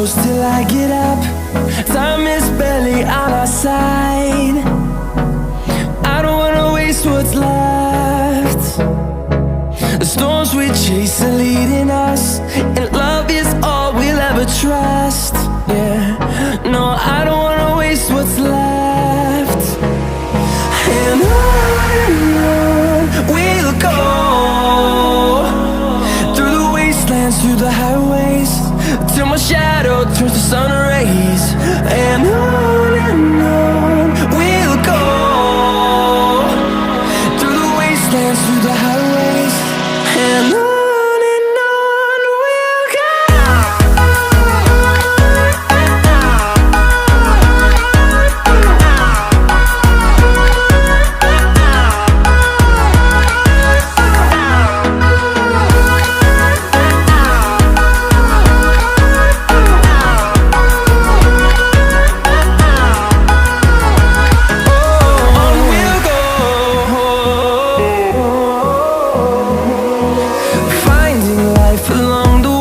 close till I get up. Time is barely on our side. I don't wanna waste what's left. The storms we chase are leading us, and love is all we'll ever trust. Yeah, no, I don't wanna waste what's left. And on we'll go, through the wastelands, through the highways, till my shadow turns to sun rays. And on we'll go, through the wastelands, through the highways, and on we'll go. Along the